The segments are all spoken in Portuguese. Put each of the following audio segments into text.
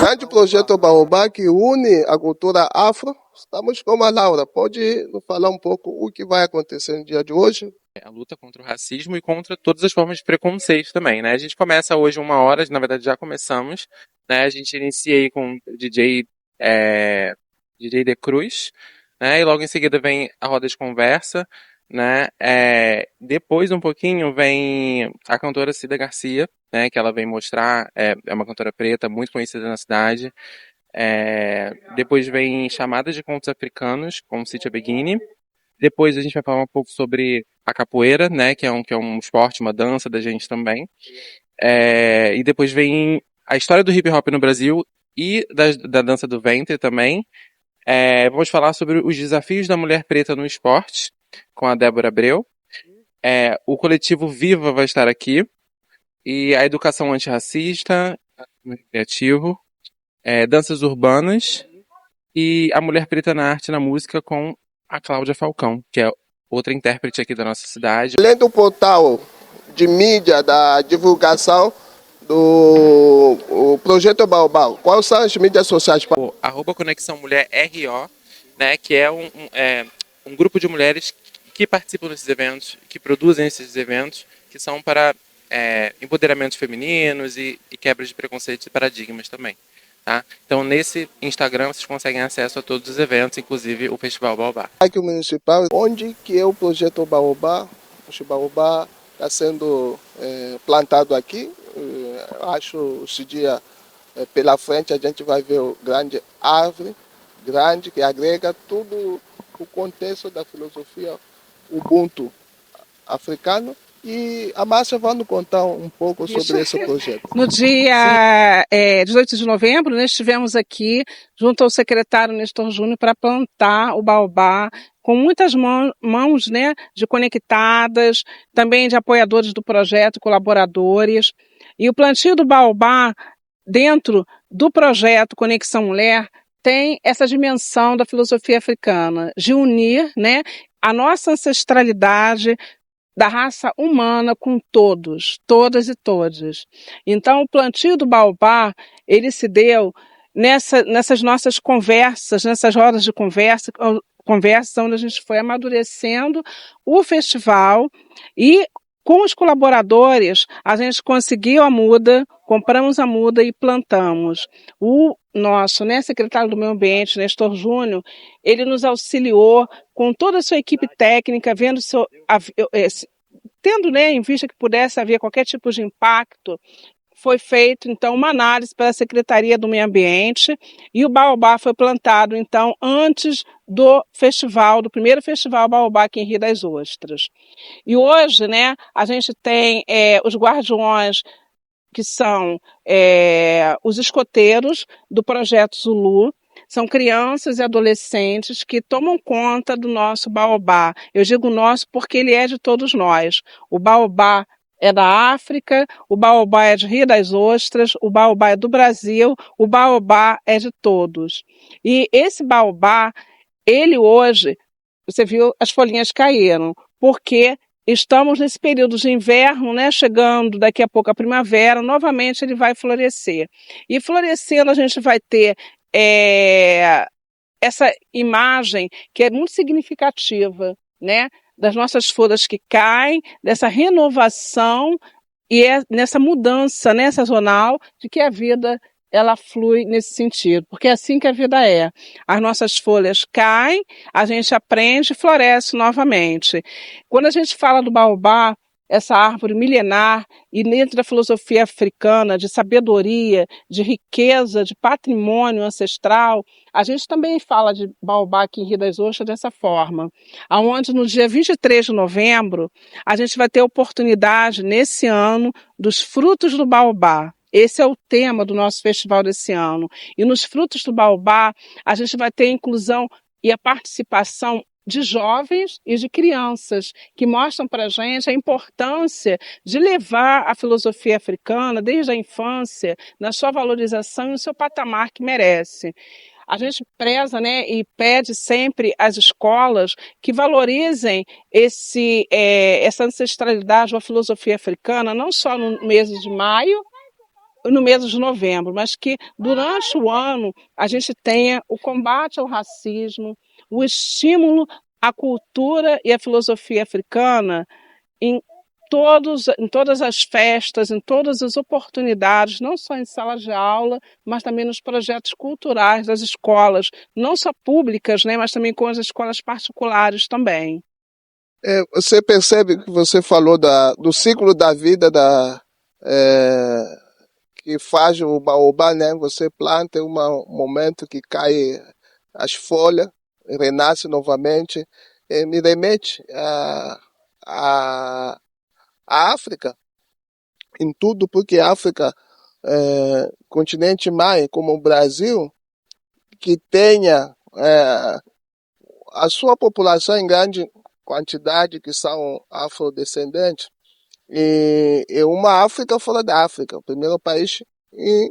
Grande projeto Baobá que une a cultura afro. Estamos com a Laura. Pode nos falar um pouco o que vai acontecer no dia de hoje? A luta contra o racismo e contra todas as formas de preconceito também, né? A gente começa hoje 1 hora, na verdade já começamos, né? A gente inicia aí com o DJ De Cruz, né? E logo em seguida vem a roda de conversa, né? Depois um pouquinho vem a cantora Cida Garcia, né? Que ela vem mostrar, é uma cantora preta muito conhecida na cidade. Depois vem chamadas de contos africanos com Cíntia Beguini. Depois a gente vai falar um pouco sobre a capoeira, né, que é um esporte, uma dança da gente também. E depois vem a história do hip hop no Brasil e da dança do ventre também. Vamos falar sobre os desafios da mulher preta no esporte, com a Débora Abreu. O coletivo Viva vai estar aqui. E a educação antirracista, criativo, danças urbanas e a mulher preta na arte e na música com a Cláudia Falcão, que é outra intérprete aqui da nossa cidade. Além do portal de mídia, da divulgação do projeto Baobá, quais são as mídias sociais? @ Conexão Mulher RO, né, que é um grupo de mulheres que participam desses eventos, que produzem esses eventos, que são para empoderamentos femininos e quebra de preconceitos e paradigmas também. Tá? Então, nesse Instagram, vocês conseguem acesso a todos os eventos, inclusive o Festival Baobá. Aqui o municipal, onde que é o projeto Baobá? O Baobá está sendo plantado aqui. Acho que esse dia pela frente a gente vai ver o grande árvore, grande, que agrega tudo o contexto da filosofia Ubuntu africano. E a Márcia vai nos contar um pouco sobre esse projeto. No dia 18 de novembro, nós estivemos aqui junto ao secretário Nestor Júnior para plantar o baobá com muitas mãos, né, de conectadas, também de apoiadores do projeto, colaboradores. E o plantio do baobá dentro do projeto Conexão Mulher tem essa dimensão da filosofia africana, de unir, né, a nossa ancestralidade da raça humana com todos, todas e todos. Então, o plantio do baobá, ele se deu nessas nossas conversas, nessas rodas de conversa, onde a gente foi amadurecendo o festival e com os colaboradores, a gente conseguiu a muda, compramos a muda e plantamos. O nosso, né, secretário do Meio Ambiente, Nestor Júnior, ele nos auxiliou com toda a sua equipe técnica, tendo, né, em vista que pudesse haver qualquer tipo de impacto, foi feito, então, uma análise pela Secretaria do Meio Ambiente e o baobá foi plantado, então, antes do festival, do primeiro festival Baobá aqui em Rio das Ostras. E hoje, né, a gente tem os guardiões, que são os escoteiros do Projeto Zulu. São crianças e adolescentes que tomam conta do nosso baobá. Eu digo nosso porque ele é de todos nós. O baobá é da África, o baobá é de Rio das Ostras, o baobá é do Brasil, o baobá é de todos. E esse baobá, ele hoje, você viu, as folhinhas caíram, porque estamos nesse período de inverno, né? Chegando daqui a pouco a primavera, novamente ele vai florescer. E florescendo a gente vai ter essa imagem que é muito significativa, né? Das nossas folhas que caem, dessa renovação e nessa mudança, né, sazonal, de que a vida ela flui nesse sentido, porque é assim que a vida é. As nossas folhas caem, a gente aprende e floresce novamente. Quando a gente fala do baobá, essa árvore milenar, e dentro da filosofia africana, de sabedoria, de riqueza, de patrimônio ancestral, a gente também fala de baobá aqui em Rio das Ostras dessa forma, onde no dia 23 de novembro, a gente vai ter a oportunidade, nesse ano, dos frutos do baobá. Esse é o tema do nosso festival desse ano. E nos frutos do baobá, a gente vai ter a inclusão e a participação de jovens e de crianças, que mostram para a gente a importância de levar a filosofia africana, desde a infância, na sua valorização e no seu patamar que merece. A gente preza, né, e pede sempre às escolas que valorizem essa ancestralidade ou a filosofia africana, não só no mês de maio, no mês de novembro, mas que durante o ano a gente tenha o combate ao racismo, o estímulo à cultura e à filosofia africana em em todas as festas, em todas as oportunidades, não só em salas de aula, mas também nos projetos culturais das escolas, não só públicas, né, mas também com as escolas particulares também. Você percebe que você falou do ciclo da vida que faz o baobá, né? Você planta um momento que cai as folhas, renasce novamente. Me remete a África, em tudo, porque a África, continente mãe, como o Brasil, que tenha a sua população em grande quantidade que são afrodescendentes, e é uma África fora da África, o primeiro país em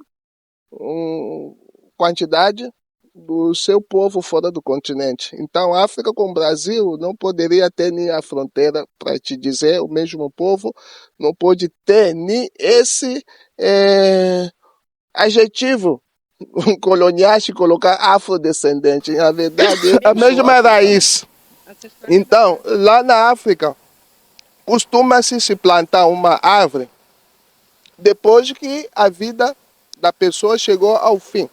quantidade do seu povo fora do continente. Então, a África com o Brasil não poderia ter nem a fronteira, para te dizer, o mesmo povo não pode ter nem esse adjetivo colonial de colocar afrodescendente. Na verdade, a mesma raiz. Então, lá na África, costuma-se se plantar uma árvore depois que a vida da pessoa chegou ao fim.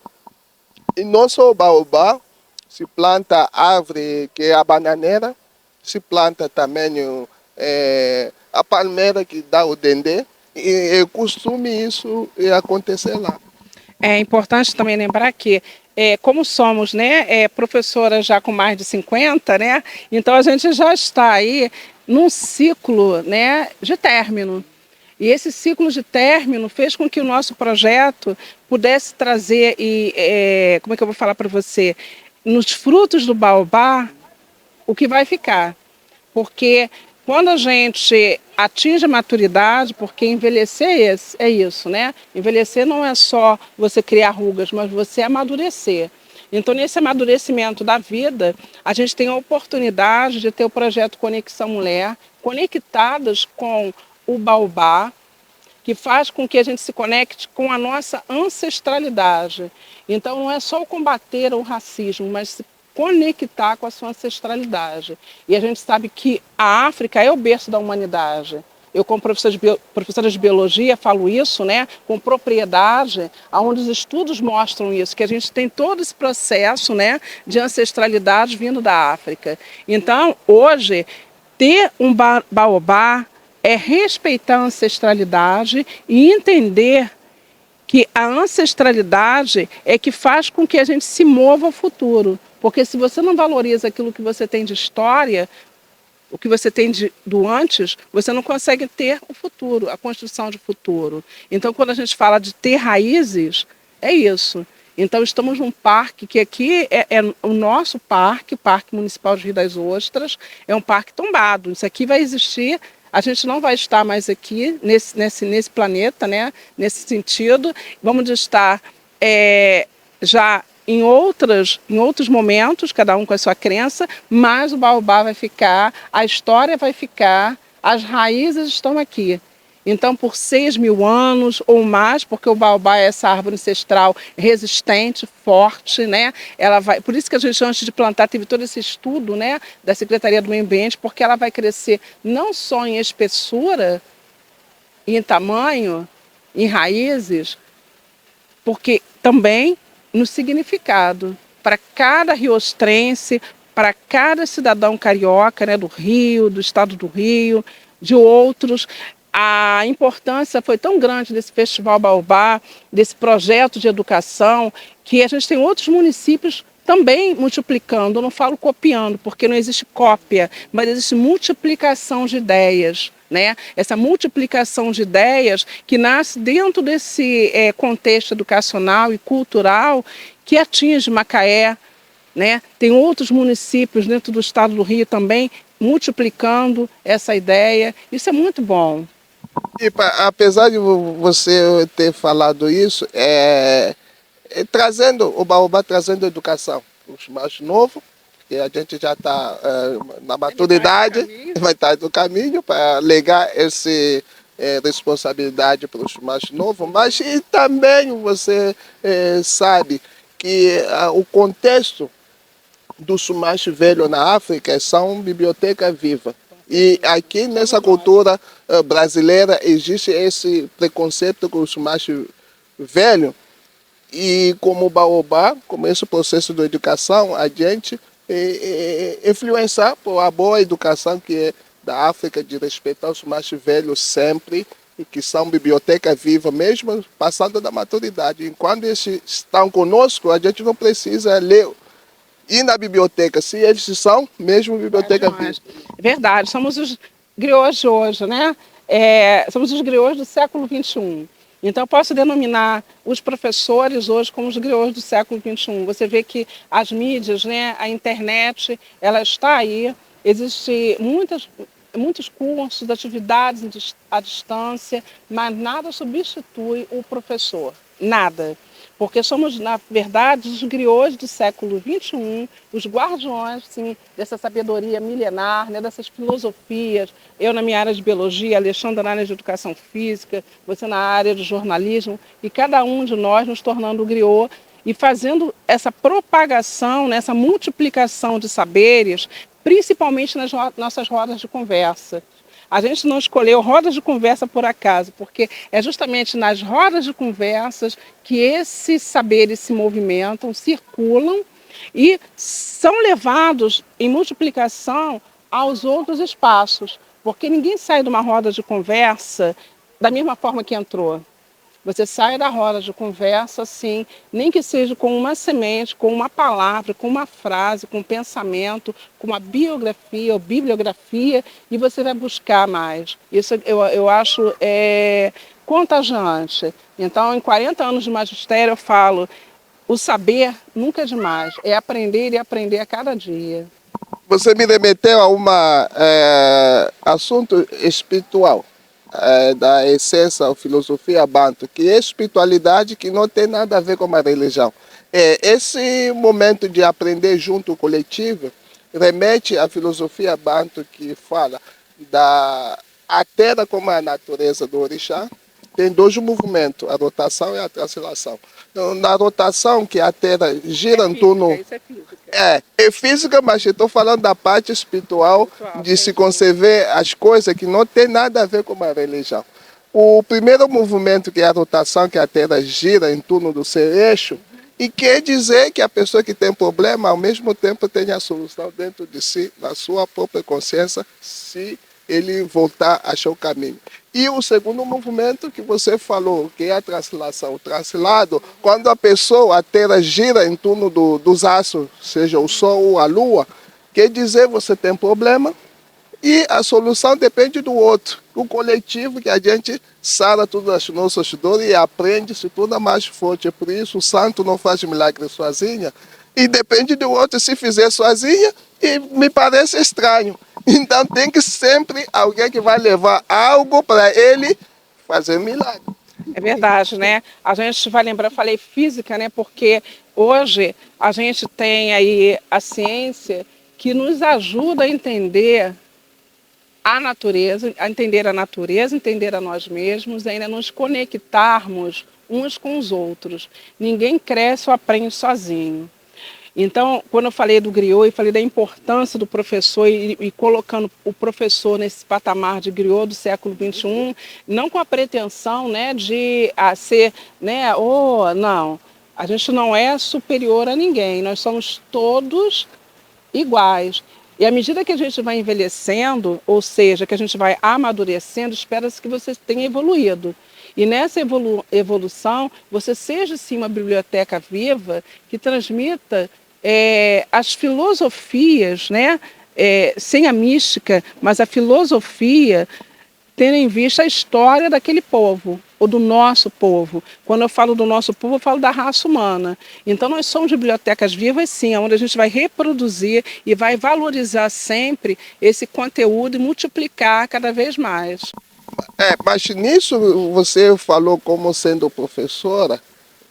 E não só o baobá, se planta árvore que é a bananeira, se planta também a palmeira que dá o dendê, e é costume isso acontecer lá. É importante também lembrar que, como somos, né, professoras já com mais de 50, né, então a gente já está aí num ciclo, né, de término. E esse ciclo de término fez com que o nosso projeto pudesse trazer, como é que eu vou falar para você, nos frutos do baobá, o que vai ficar. Porque quando a gente atinge a maturidade, porque envelhecer é isso, né? Envelhecer não é só você criar rugas, mas você amadurecer. Então, nesse amadurecimento da vida, a gente tem a oportunidade de ter o projeto Conexão Mulher, conectadas com o baobá, que faz com que a gente se conecte com a nossa ancestralidade. Então, não é só o combater o racismo, mas se conectar com a sua ancestralidade. E a gente sabe que a África é o berço da humanidade. Eu, como professora de biologia, falo isso, né, com propriedade, onde os estudos mostram isso, que a gente tem todo esse processo, né, de ancestralidade vindo da África. Então, hoje, ter um baobá é respeitar a ancestralidade e entender que a ancestralidade é que faz com que a gente se mova ao futuro. Porque se você não valoriza aquilo que você tem de história, o que você tem do antes, você não consegue ter o futuro, a construção de futuro. Então, quando a gente fala de ter raízes, é isso. Então, estamos num parque que aqui é o nosso parque, o Parque Municipal de Rio das Ostras, é um parque tombado. Isso aqui vai existir, a gente não vai estar mais aqui nesse planeta, né? Nesse sentido. Vamos estar já em outros momentos, cada um com a sua crença, mas o baobá vai ficar, a história vai ficar, as raízes estão aqui. Então, por 6.000 anos ou mais, porque o baobá é essa árvore ancestral resistente, forte, né? Por isso que a gente, antes de plantar, teve todo esse estudo, né, da Secretaria do Meio Ambiente, porque ela vai crescer não só em espessura, em tamanho, em raízes, porque também no significado. Para cada riostrense, para cada cidadão carioca, né, do Rio, do estado do Rio, de outros, a importância foi tão grande desse Festival Baobá, desse projeto de educação, que a gente tem outros municípios também multiplicando. Eu não falo copiando, porque não existe cópia, mas existe multiplicação de ideias. Né? Essa multiplicação de ideias que nasce dentro desse contexto educacional e cultural que atinge Macaé, né? Tem outros municípios dentro do estado do Rio também multiplicando essa ideia. Isso é muito bom. E apesar de você ter falado isso, trazendo o baobá, trazendo educação, os mais novos, que a gente já está na maturidade, vai estar no caminho para legar esse responsabilidade para os mais novos, mas e também você sabe que o contexto dos mais velhos na África são biblioteca viva. E aqui nessa cultura brasileira existe esse preconceito com os mais velhos. E como Baobá, como esse processo de educação, a gente influenciar por a boa educação que é da África, de respeitar os mais velhos sempre, e que são biblioteca viva, mesmo passando da maturidade. Enquanto eles estão conosco, a gente não precisa ler, ir na biblioteca, se eles são mesmo biblioteca viva. É verdade, somos os griots de hoje, né? Somos os griots do século XXI. Então, eu posso denominar os professores hoje como os griots do século XXI. Você vê que as mídias, né, a internet, ela está aí, existem muitos cursos, atividades à distância, mas nada substitui o professor, nada. Porque somos, na verdade, os griots do século XXI, os guardiões, sim, dessa sabedoria milenar, né, dessas filosofias. Eu na minha área de biologia, Alexandra na área de educação física, você na área de jornalismo, e cada um de nós nos tornando griot e fazendo essa propagação, né, essa multiplicação de saberes, principalmente nas nossas rodas de conversa. A gente não escolheu rodas de conversa por acaso, porque é justamente nas rodas de conversas que esses saberes se movimentam, circulam e são levados em multiplicação aos outros espaços. Porque ninguém sai de uma roda de conversa da mesma forma que entrou. Você sai da roda de conversa assim, nem que seja com uma semente, com uma palavra, com uma frase, com um pensamento, com uma biografia ou bibliografia, e você vai buscar mais. Isso eu acho contagiante. Então, em 40 anos de magistério, eu falo, o saber nunca é demais, é aprender e aprender a cada dia. Você me remeteu a um assunto espiritual. Da essência da filosofia banto, que é espiritualidade que não tem nada a ver com a religião. Esse momento de aprender junto coletivo remete à filosofia banto que fala da a terra como a natureza do orixá. Tem dois movimentos, a rotação e a translação. Na rotação, que a Terra gira em torno... Isso é física. É física, mas eu estou falando da parte espiritual, de se conceber as coisas que não tem nada a ver com a religião. O primeiro movimento, que é a rotação, que a Terra gira em torno do seu eixo, e quer dizer que a pessoa que tem problema, ao mesmo tempo, tem a solução dentro de si, na sua própria consciência, se ele voltar a achar o caminho. E o segundo movimento que você falou, que é a translação. O translado, quando a pessoa, a Terra gira em torno dos astros, seja o Sol ou a Lua, quer dizer você tem problema e a solução depende do outro. O coletivo que a gente sara todas as nossas dores e aprende se torna mais forte. Por isso o santo não faz milagre sozinha e depende do outro se fizer sozinha, e me parece estranho. Então tem que sempre alguém que vai levar algo para ele fazer milagre. É verdade, né? A gente vai lembrar, eu falei física, né? Porque hoje a gente tem aí a ciência que nos ajuda a entender a natureza, entender a nós mesmos, ainda nos conectarmos uns com os outros. Ninguém cresce ou aprende sozinho. Então, quando eu falei do griot, eu falei da importância do professor e colocando o professor nesse patamar de griot do século XXI, não com a pretensão, né, de ser, né, não, a gente não é superior a ninguém, nós somos todos iguais. E à medida que a gente vai envelhecendo, ou seja, que a gente vai amadurecendo, espera-se que você tenha evoluído. E nessa evolução, você seja sim uma biblioteca viva que transmita as filosofias, né? Sem a mística, mas a filosofia, tendo em vista a história daquele povo, ou do nosso povo. Quando eu falo do nosso povo, eu falo da raça humana. Então nós somos bibliotecas vivas, sim, onde a gente vai reproduzir e vai valorizar sempre esse conteúdo e multiplicar cada vez mais. Mas nisso você falou como sendo professora,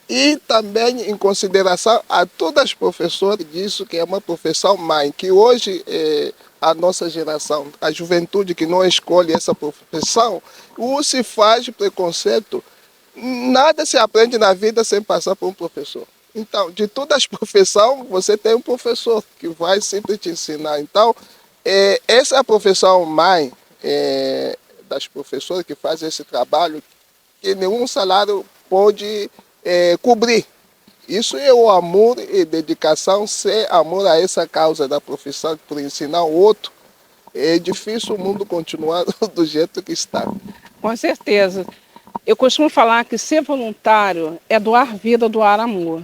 e também em consideração a todas as professoras disso, que é uma profissão mãe, que hoje a nossa geração, a juventude que não escolhe essa profissão, se faz preconceito. Nada se aprende na vida sem passar por um professor. Então, de todas as profissões, você tem um professor que vai sempre te ensinar. Então, essa é a profissão mãe das professoras que fazem esse trabalho, que nenhum salário pode cobrir. Isso é o amor e dedicação, ser amor a essa causa da profissão, por ensinar o outro. É difícil o mundo continuar do jeito que está. Com certeza. Eu costumo falar que ser voluntário é doar vida, doar amor.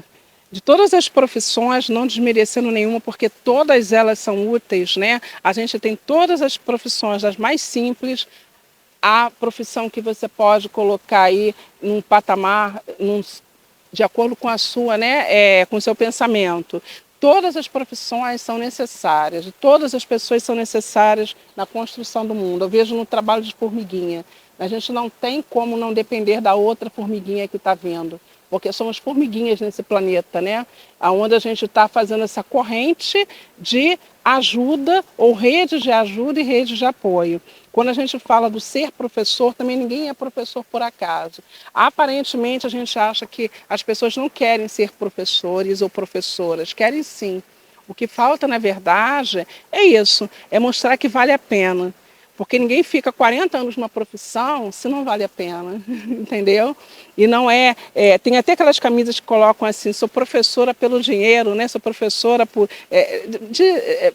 De todas as profissões, não desmerecendo nenhuma, porque todas elas são úteis, né? A gente tem todas as profissões, das mais simples, a profissão que você pode colocar aí num patamar, de acordo com a sua, né, com o seu pensamento. Todas as profissões são necessárias, todas as pessoas são necessárias na construção do mundo. Eu vejo no trabalho de formiguinha. A gente não tem como não depender da outra formiguinha que está vindo, porque somos formiguinhas nesse planeta, né? Onde a gente está fazendo essa corrente de ajuda, ou redes de ajuda e redes de apoio. Quando a gente fala do ser professor, também ninguém é professor por acaso. Aparentemente, a gente acha que as pessoas não querem ser professores ou professoras, querem sim. O que falta, na verdade, é isso, é mostrar que vale a pena. Porque ninguém fica 40 anos numa profissão se não vale a pena, entendeu? E não tem até aquelas camisas que colocam assim, sou professora pelo dinheiro, né? Sou professora por...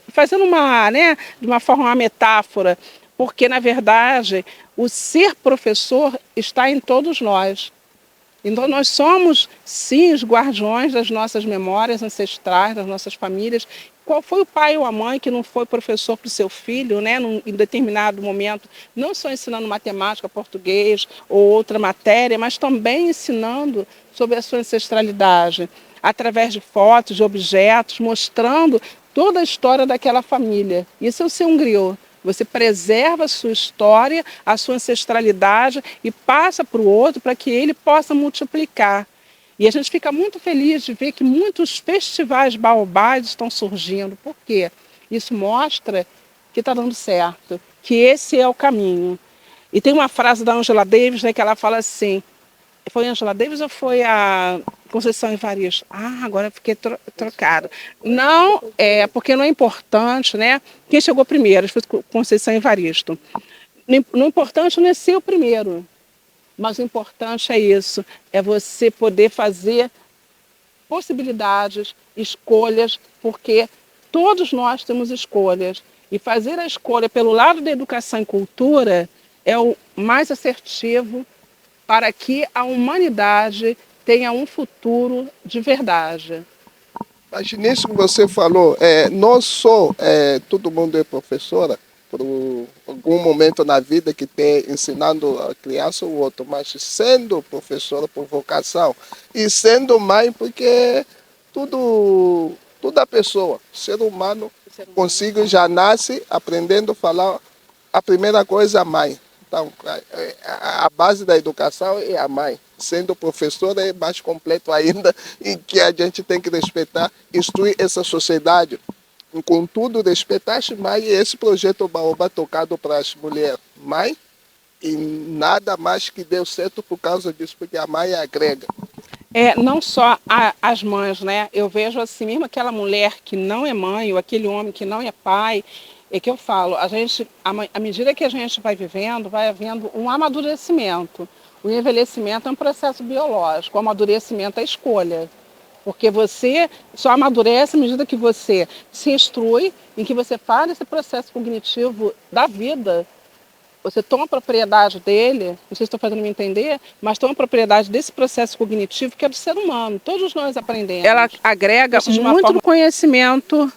fazendo de uma forma, uma metáfora, porque, na verdade, o ser professor está em todos nós. Então, nós somos, sim, os guardiões das nossas memórias ancestrais, das nossas famílias. Qual foi o pai ou a mãe que não foi professor para o seu filho, né, em determinado momento, não só ensinando matemática, português ou outra matéria, mas também ensinando sobre a sua ancestralidade, através de fotos, de objetos, mostrando toda a história daquela família. Isso é o ser um griot. Você preserva a sua história, a sua ancestralidade e passa para o outro para que ele possa multiplicar. E a gente fica muito feliz de ver que muitos festivais baobás estão surgindo. Por quê? Isso mostra que está dando certo, que esse é o caminho. E tem uma frase da Angela Davis, né, que ela fala assim, foi a Angela Davis ou foi a Conceição Evaristo? Agora eu fiquei trocada. Não, porque não é importante, né? Quem chegou primeiro foi Conceição Evaristo. O importante não é ser o primeiro, mas o importante é isso, é você poder fazer possibilidades, escolhas, porque todos nós temos escolhas. E fazer a escolha pelo lado da educação e cultura é o mais assertivo para que a humanidade tenha um futuro de verdade. Mas nisso que você falou, não só todo mundo é professora, por algum momento na vida que tem ensinando a criança ou outro, mas sendo professora por vocação e sendo mãe, porque toda pessoa, ser humano, consigo já nasce aprendendo a falar a primeira coisa, a mãe. Então, a base da educação é a mãe. Sendo professora é mais completo ainda, e que a gente tem que respeitar, instruir essa sociedade. Contudo, respeitar as mães e esse projeto Baobá tocado para as mulheres. Mãe, e nada mais que deu certo por causa disso, porque a mãe agrega. Não só as mães, né? Eu vejo assim, mesmo aquela mulher que não é mãe, ou aquele homem que não é pai, é que eu falo, à medida que a gente vai vivendo, vai havendo um amadurecimento. O envelhecimento é um processo biológico, o amadurecimento é a escolha. Porque você só amadurece à medida que você se instrui, em que você faz esse processo cognitivo da vida. Você toma propriedade dele, não sei se estou fazendo me entender, mas toma propriedade desse processo cognitivo que é do ser humano. Todos nós aprendemos. Ela agrega muito conhecimento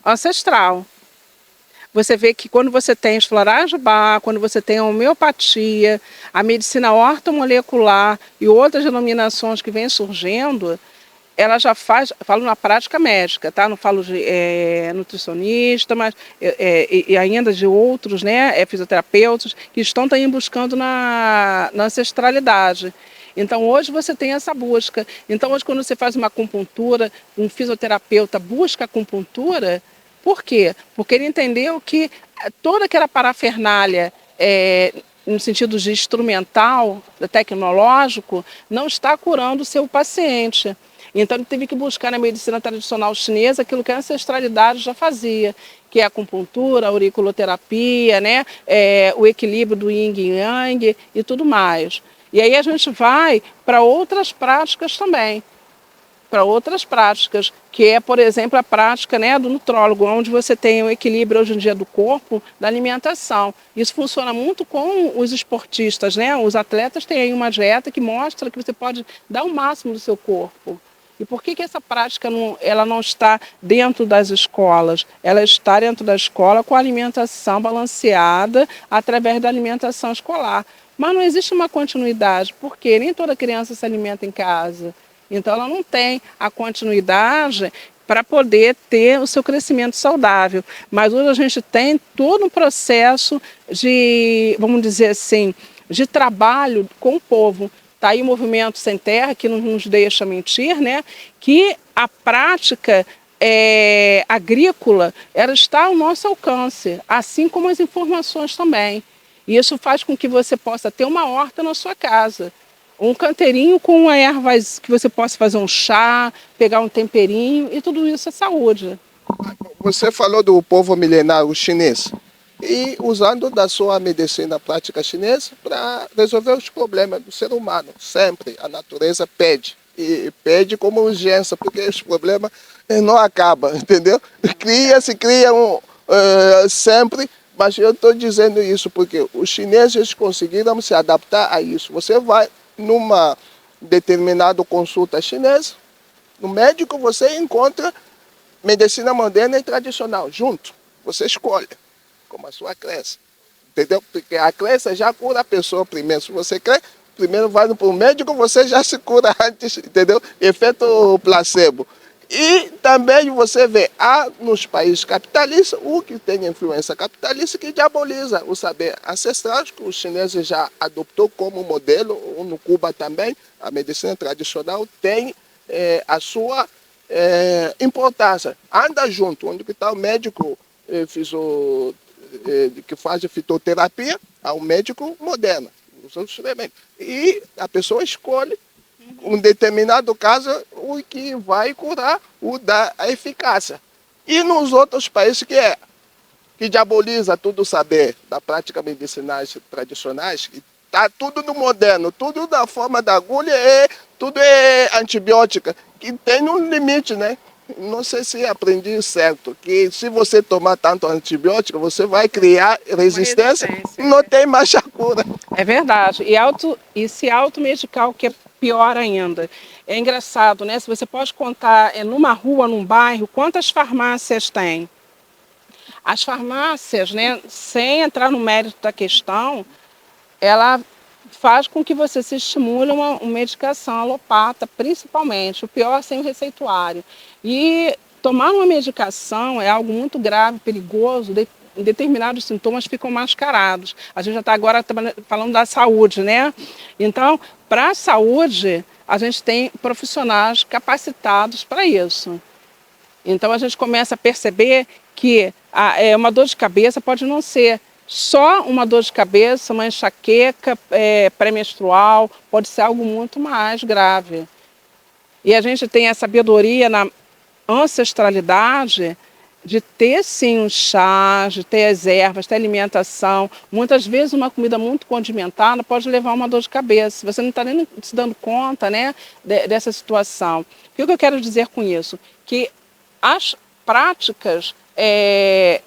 ancestral. Você vê que quando você tem os florais de Bach, quando você tem a homeopatia, a medicina ortomolecular e outras denominações que vêm surgindo, ela já falo na prática médica, tá? Não falo de nutricionista, mas e ainda de outros, né, fisioterapeutas, que estão também buscando na ancestralidade. Então, hoje você tem essa busca. Então, hoje, quando você faz uma acupuntura, um fisioterapeuta busca acupuntura, Por quê? Porque ele entendeu que toda aquela parafernália, no sentido de instrumental, tecnológico, não está curando o seu paciente. Então ele teve que buscar na medicina tradicional chinesa aquilo que a ancestralidade já fazia, que é a acupuntura, a auriculoterapia, né? O equilíbrio do yin e yang e tudo mais. E aí a gente vai para outras práticas também. Para outras práticas, que é, por exemplo, a prática, né, do nutrólogo, onde você tem o equilíbrio hoje em dia do corpo, da alimentação. Isso funciona muito com os esportistas, né? Os atletas têm aí uma dieta que mostra que você pode dar o máximo do seu corpo. E por que essa prática ela não está dentro das escolas? Ela está dentro da escola com a alimentação balanceada através da alimentação escolar. Mas não existe uma continuidade, porque nem toda criança se alimenta em casa. Então ela não tem a continuidade para poder ter o seu crescimento saudável. Mas hoje a gente tem todo um processo de, vamos dizer assim, de trabalho com o povo. Está aí o Movimento Sem Terra, que não nos deixa mentir, né? Que a prática agrícola ela está ao nosso alcance, assim como as informações também. E isso faz com que você possa ter uma horta na sua casa. Um canteirinho com ervas que você possa fazer um chá, pegar um temperinho, e tudo isso é saúde. Você falou do povo milenar, o chinês, e usando da sua medicina prática chinesa para resolver os problemas do ser humano. Sempre a natureza pede, e pede como urgência, porque os problemas não acabam, entendeu? Criam sempre, mas eu estou dizendo isso porque os chineses conseguiram se adaptar a isso. Você vai numa determinada consulta chinesa, no médico você encontra medicina moderna e tradicional junto. Você escolhe, como a sua crença. Entendeu? Porque a crença já cura a pessoa primeiro. Se você crê, primeiro vai para o médico, você já se cura antes, entendeu? Efeito placebo. E também você vê, nos países capitalistas, o que tem influência capitalista que diaboliza o saber ancestral, que os chineses já adoptou como modelo, no Cuba também, a medicina tradicional tem a sua importância. Anda junto, onde está o médico que faz fitoterapia, ao médico moderno. E a pessoa escolhe um determinado caso, o que vai curar, o da eficácia. E nos outros países que diaboliza tudo o saber da prática medicinais tradicionais, está tudo no moderno, tudo da forma da agulha, tudo é antibiótica, que tem um limite, né? Não sei se aprendi certo, que se você tomar tanto antibiótico, você vai criar resistência e não tem mais a cura. É verdade. E se automedicar, o que é pior ainda. É engraçado, né? Se você pode contar numa rua, num bairro, quantas farmácias tem? As farmácias, né, sem entrar no mérito da questão, ela faz com que você se estimule uma medicação alopata, principalmente, o pior sem o receituário. E tomar uma medicação é algo muito grave, perigoso, determinados sintomas ficam mascarados. A gente já está agora falando da saúde, né? Então, para a saúde, a gente tem profissionais capacitados para isso. Então, a gente começa a perceber que uma dor de cabeça pode não ser só uma dor de cabeça, uma enxaqueca pré-menstrual, pode ser algo muito mais grave. E a gente tem a sabedoria na ancestralidade de ter sim um chá, de ter as ervas, ter alimentação. Muitas vezes uma comida muito condimentada pode levar a uma dor de cabeça. Você não está nem se dando conta, né, dessa situação. O que eu quero dizer com isso? Que as práticas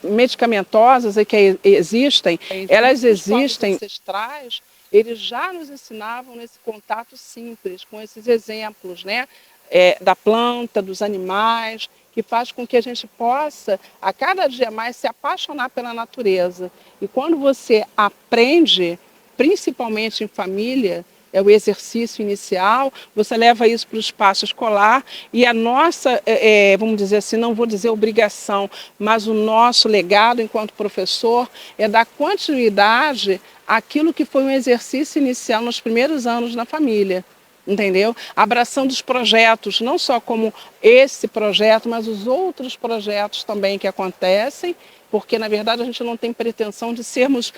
medicamentosas que existem, elas existem. Os ancestrais, eles já nos ensinavam nesse contato simples, com esses exemplos, né, da planta, dos animais, que faz com que a gente possa, a cada dia mais, se apaixonar pela natureza. E quando você aprende, principalmente em família, é o exercício inicial, você leva isso para o espaço escolar e a nossa, vamos dizer assim, não vou dizer obrigação, mas o nosso legado enquanto professor é dar continuidade àquilo que foi um exercício inicial nos primeiros anos na família. entendeu? Abraçando os projetos, não só como esse projeto, mas os outros projetos também que acontecem, porque na verdade a gente não tem pretensão de sermos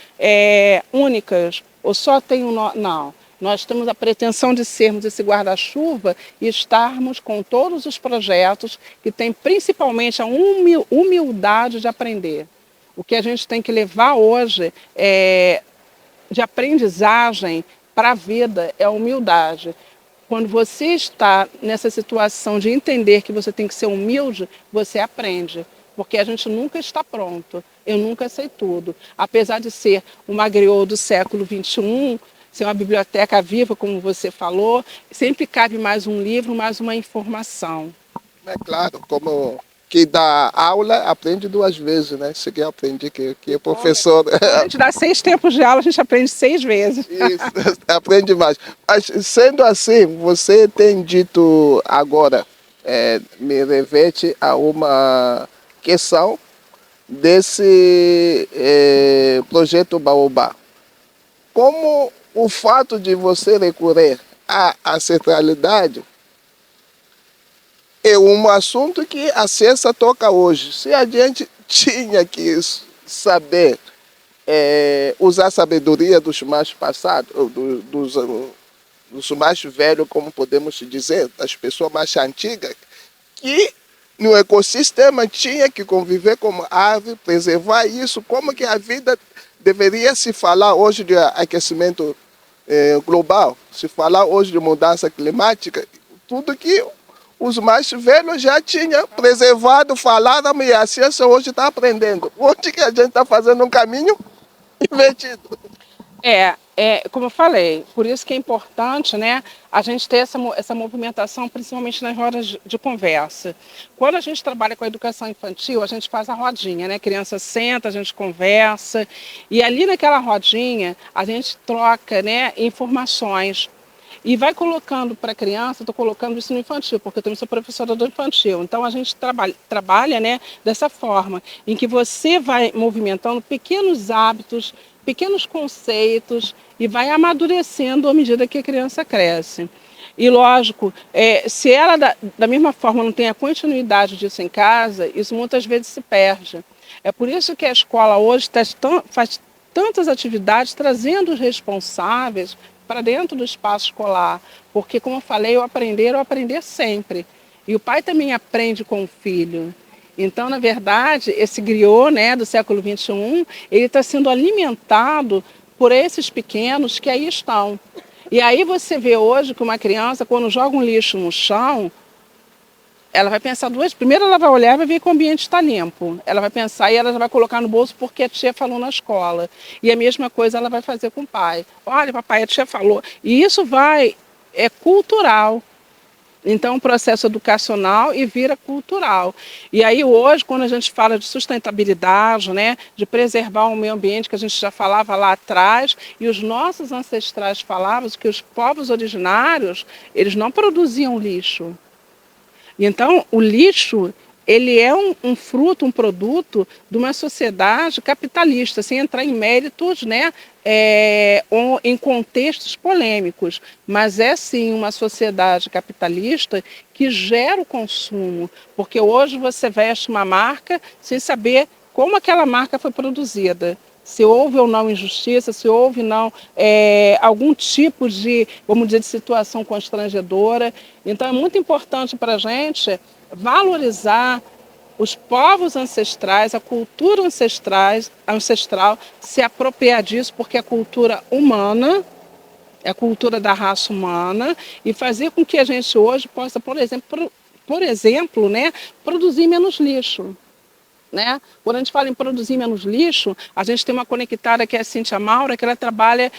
únicas, ou só tem não. Nós temos a pretensão de sermos esse guarda-chuva e estarmos com todos os projetos que têm principalmente a humildade de aprender. O que a gente tem que levar hoje de aprendizagem para a vida é a humildade. Quando você está nessa situação de entender que você tem que ser humilde, você aprende. Porque a gente nunca está pronto. Eu nunca sei tudo. Apesar de ser uma griot do século XXI, ser uma biblioteca viva, como você falou, sempre cabe mais um livro, mais uma informação. É claro, como que dá aula, aprende 2 vezes, né? Isso que eu aprendi, que é professor. A gente dá 6 tempos de aula, a gente aprende 6 vezes. Isso, aprende mais. Mas, sendo assim, você tem dito agora, me reverte a uma questão desse projeto Baobá. Como o fato de você recorrer à ancestralidade é um assunto que a ciência toca hoje. Se a gente tinha que saber usar a sabedoria dos mais passados, dos mais velhos, como podemos dizer, das pessoas mais antigas, que no ecossistema tinha que conviver como ave, preservar isso, como que a vida deveria se falar hoje de aquecimento global, se falar hoje de mudança climática, tudo que os mais velhos já tinham preservado, falaram, e a ciência hoje está aprendendo. Onde que a gente está fazendo um caminho invertido? Como eu falei, por isso que é importante, né, a gente ter essa movimentação, principalmente nas rodas de conversa. Quando a gente trabalha com a educação infantil, a gente faz a rodinha, né? A criança senta, a gente conversa, e ali naquela rodinha a gente troca, né, informações. E vai colocando para a criança, estou colocando isso no infantil, porque eu também sou professora do infantil. Então a gente trabalha, né, dessa forma, em que você vai movimentando pequenos hábitos, pequenos conceitos e vai amadurecendo à medida que a criança cresce. E lógico, se ela da mesma forma não tem a continuidade disso em casa, isso muitas vezes se perde. É por isso que a escola hoje faz tantas atividades trazendo os responsáveis para dentro do espaço escolar, porque como eu falei, o aprender sempre. E o pai também aprende com o filho. Então, na verdade, esse griot, né, do século XXI, ele está sendo alimentado por esses pequenos que aí estão. E aí você vê hoje que uma criança, quando joga um lixo no chão, ela vai pensar primeiro ela vai olhar e vai ver que o ambiente está limpo. Ela vai pensar e ela já vai colocar no bolso porque a tia falou na escola. E a mesma coisa ela vai fazer com o pai. Olha, papai, a tia falou. E isso é cultural. Então, um processo educacional e vira cultural. E aí hoje, quando a gente fala de sustentabilidade, né, de preservar o meio ambiente, que a gente já falava lá atrás, e os nossos ancestrais falavam que os povos originários, eles não produziam lixo. Então, o lixo, ele é um fruto, um produto de uma sociedade capitalista, sem entrar em méritos, né, ou em contextos polêmicos, mas é sim uma sociedade capitalista que gera o consumo, porque hoje você veste uma marca sem saber como aquela marca foi produzida. Se houve ou não injustiça, se houve ou não algum tipo de, vamos dizer, de situação constrangedora. Então é muito importante para a gente valorizar os povos ancestrais, a cultura ancestral, se apropriar disso, porque é cultura humana, é a cultura da raça humana, e fazer com que a gente hoje possa, por exemplo, né, produzir menos lixo. Né? Quando a gente fala em produzir menos lixo, a gente tem uma conectada que é a Cíntia Maura, que ela trabalha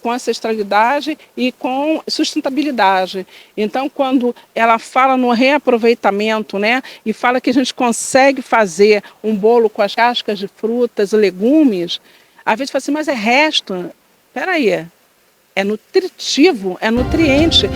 com ancestralidade e com sustentabilidade. Então, quando ela fala no reaproveitamento, né, e fala que a gente consegue fazer um bolo com as cascas de frutas e legumes, às vezes fala assim, mas é resto. Espera aí, é nutritivo, é nutriente.